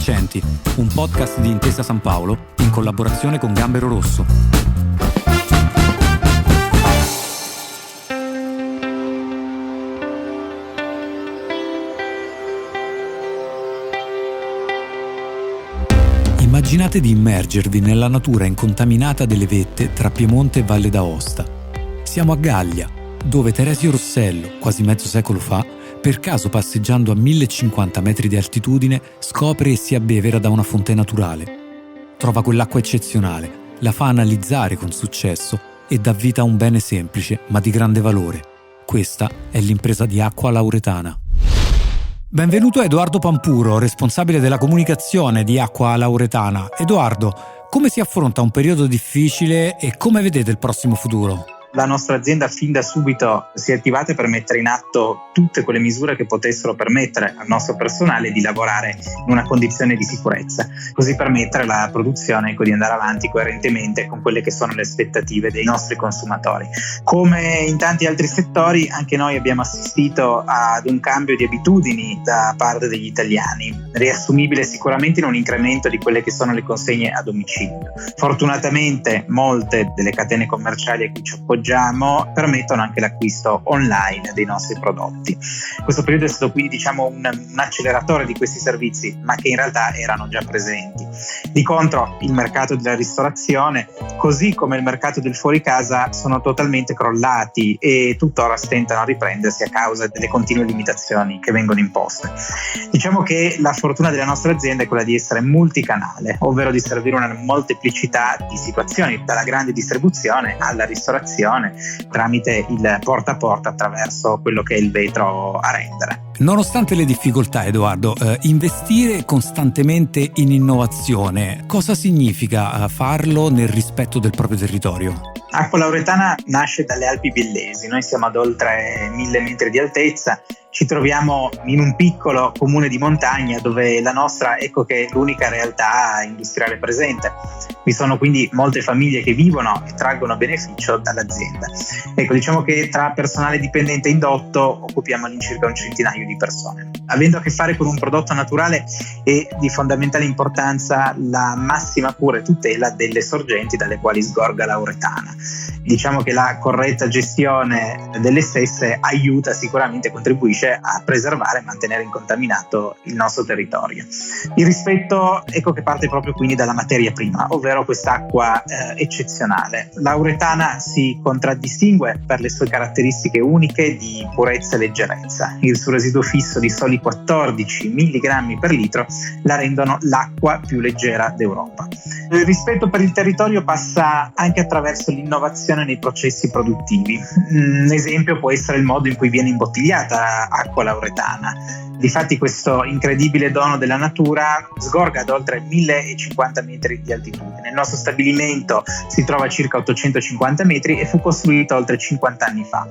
Vincenti, un podcast di Intesa San Paolo in collaborazione con Gambero Rosso. Immaginate di immergervi nella natura incontaminata delle vette tra Piemonte e Valle d'Aosta. Siamo a Gallia, dove Teresio Rossello, quasi mezzo secolo fa, per caso passeggiando a 1050 metri di altitudine, scopre e si abbevera da una fonte naturale. Trova quell'acqua eccezionale, la fa analizzare con successo e dà vita a un bene semplice ma di grande valore. Questa è l'impresa di Acqua Lauretana. Benvenuto Edoardo Pampuro, responsabile della comunicazione di Acqua Lauretana. Edoardo, come si affronta un periodo difficile e come vedete il prossimo futuro? La nostra azienda fin da subito si è attivata per mettere in atto tutte quelle misure che potessero permettere al nostro personale di lavorare in una condizione di sicurezza, così permettere alla produzione di andare avanti coerentemente con quelle che sono le aspettative dei nostri consumatori. Come in tanti altri settori, anche noi abbiamo assistito ad un cambio di abitudini da parte degli italiani, riassumibile sicuramente in un incremento di quelle che sono le consegne a domicilio. Fortunatamente molte delle catene commerciali a cui ci appoggiamo permettono anche l'acquisto online dei nostri prodotti. Questo periodo è stato quindi un acceleratore di questi servizi, ma che in realtà erano già presenti. Di contro il mercato della ristorazione, così come il mercato del fuori casa, sono totalmente crollati e tuttora stentano a riprendersi a causa delle continue limitazioni che vengono imposte. Diciamo che la fortuna della nostra azienda è quella di essere multicanale, ovvero di servire una molteplicità di situazioni, dalla grande distribuzione alla ristorazione, tramite il porta a porta attraverso quello che è il vetro a rendere. Nonostante le difficoltà, Edoardo, investire costantemente in innovazione, cosa significa farlo nel rispetto del proprio territorio? Acqua Lauretana nasce dalle Alpi Biellesi, noi siamo ad oltre 1000 metri di altezza, ci troviamo in un piccolo comune di montagna dove la nostra che è l'unica realtà industriale presente. Vi sono quindi molte famiglie che vivono e traggono beneficio dall'azienda. Diciamo che tra personale dipendente e indotto occupiamo all'incirca un centinaio di persone. Avendo a che fare con un prodotto naturale è di fondamentale importanza la massima cura e tutela delle sorgenti dalle quali sgorga Lauretana. Diciamo che la corretta gestione delle stesse contribuisce a preservare e mantenere incontaminato il nostro territorio. Il rispetto che parte proprio quindi dalla materia prima, ovvero quest'acqua eccezionale. Lauretana si contraddistingue per le sue caratteristiche uniche di purezza e leggerezza. Il suo residuo fisso di soli 14 mg per litro la rendono l'acqua più leggera d'Europa. Il rispetto per il territorio passa anche attraverso l'innovazione nei processi produttivi. Un esempio può essere il modo in cui viene imbottigliata Acqua Lauretana. Difatti questo incredibile dono della natura sgorga ad oltre 1050 metri di altitudine. Il nostro stabilimento si trova a circa 850 metri e fu costruito oltre 50 anni fa.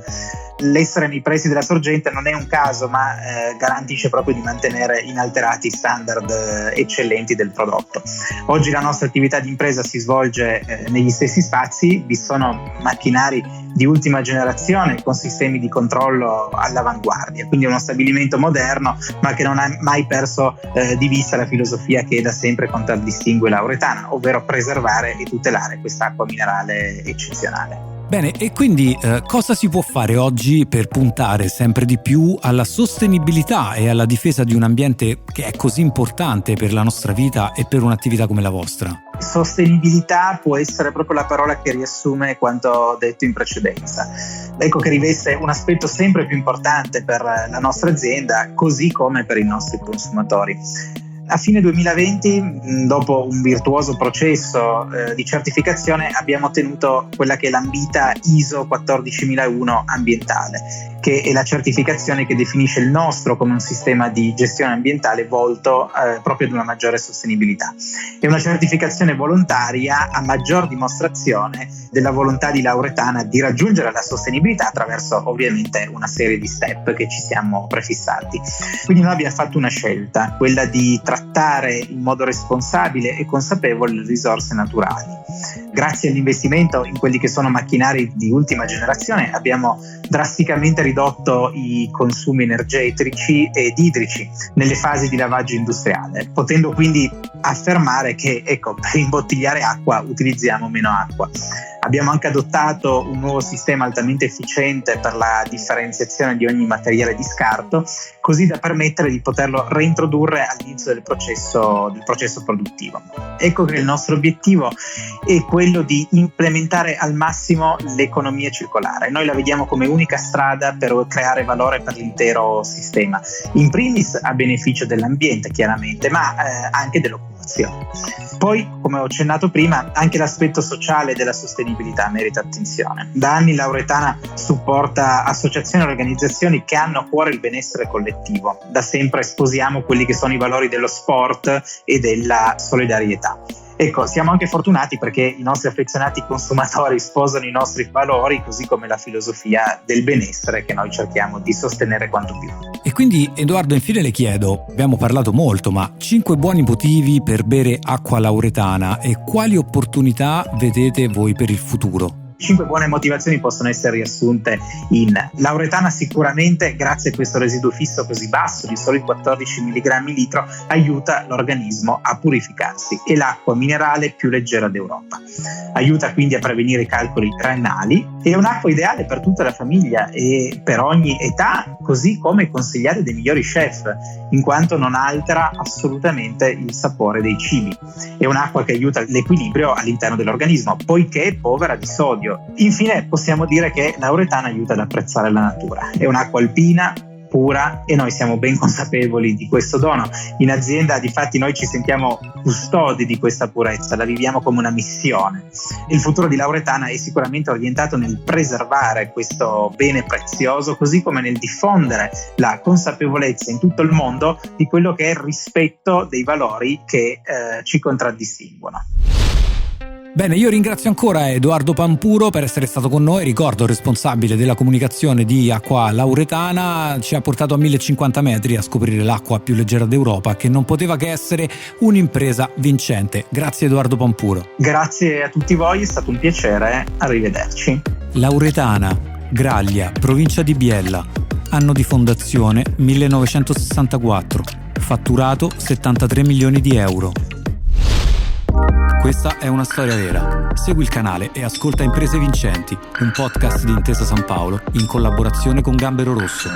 L'essere nei pressi della sorgente non è un caso, ma garantisce proprio di mantenere inalterati standard eccellenti del prodotto. Oggi la nostra attività di impresa si svolge negli stessi spazi, vi sono macchinari di ultima generazione con sistemi di controllo all'avanguardia, quindi uno stabilimento moderno ma che non ha mai perso di vista la filosofia che da sempre contraddistingue Lauretana, ovvero preservare e tutelare quest'acqua minerale eccezionale. Bene, e quindi cosa si può fare oggi per puntare sempre di più alla sostenibilità e alla difesa di un ambiente che è così importante per la nostra vita e per un'attività come la vostra? Sostenibilità può essere proprio la parola che riassume quanto detto in precedenza. Che riveste un aspetto sempre più importante per la nostra azienda, così come per i nostri consumatori. A fine 2020, dopo un virtuoso processo di certificazione, abbiamo ottenuto quella che è l'ambita ISO 14001 ambientale, che è la certificazione che definisce il nostro come un sistema di gestione ambientale volto proprio ad una maggiore sostenibilità. È una certificazione volontaria a maggior dimostrazione della volontà di Lauretana di raggiungere la sostenibilità attraverso ovviamente una serie di step che ci siamo prefissati. Quindi noi abbiamo fatto una scelta, quella di trattare trattare in modo responsabile e consapevole le risorse naturali. Grazie all'investimento in quelli che sono macchinari di ultima generazione abbiamo drasticamente ridotto i consumi energetici ed idrici nelle fasi di lavaggio industriale, potendo quindi affermare che per imbottigliare acqua utilizziamo meno acqua. Abbiamo anche adottato un nuovo sistema altamente efficiente per la differenziazione di ogni materiale di scarto, così da permettere di poterlo reintrodurre all'inizio del processo produttivo. Ecco che il nostro obiettivo è quello di implementare al massimo l'economia circolare. Noi la vediamo come unica strada per creare valore per l'intero sistema, in primis a beneficio dell'ambiente chiaramente, ma anche dell'occupazione. Poi, come ho accennato prima, anche l'aspetto sociale della sostenibilità merita attenzione. Da anni Lauretana supporta associazioni e organizzazioni che hanno a cuore il benessere collettivo. Da sempre sposiamo quelli che sono i valori dello sport e della solidarietà. Siamo anche fortunati perché i nostri affezionati consumatori sposano i nostri valori, così come la filosofia del benessere che noi cerchiamo di sostenere quanto più. E quindi, Edoardo, infine le chiedo, abbiamo parlato molto, ma 5 buoni motivi per bere acqua lauretana e quali opportunità vedete voi per il futuro? 5 buone motivazioni possono essere riassunte in: lauretana sicuramente, grazie a questo residuo fisso così basso di soli 14 mg litro, aiuta l'organismo a purificarsi, è l'acqua minerale più leggera d'Europa, aiuta quindi a prevenire i calcoli renali, è un'acqua ideale per tutta la famiglia e per ogni età, così come consigliare dei migliori chef, in quanto non altera assolutamente il sapore dei cibi, è un'acqua che aiuta l'equilibrio all'interno dell'organismo poiché è povera di sodio. Infine possiamo dire che lauretana aiuta ad apprezzare la natura, è un'acqua alpina, pura, e noi siamo ben consapevoli di questo dono. In azienda difatti noi ci sentiamo custodi di questa purezza, la viviamo come una missione. Il futuro di Lauretana è sicuramente orientato nel preservare questo bene prezioso, così come nel diffondere la consapevolezza in tutto il mondo di quello che è il rispetto dei valori che ci contraddistinguono. Bene, io ringrazio ancora Edoardo Pampuro per essere stato con noi. Ricordo, responsabile della comunicazione di Acqua Lauretana, ci ha portato a 1050 metri a scoprire l'acqua più leggera d'Europa, che non poteva che essere un'impresa vincente. Grazie Edoardo Pampuro. Grazie a tutti voi, è stato un piacere, arrivederci. Lauretana, Graglia, provincia di Biella, anno di fondazione 1964, fatturato 73 milioni di euro. Questa è una storia vera. Segui il canale e ascolta Imprese Vincenti, un podcast di Intesa San Paolo in collaborazione con Gambero Rosso.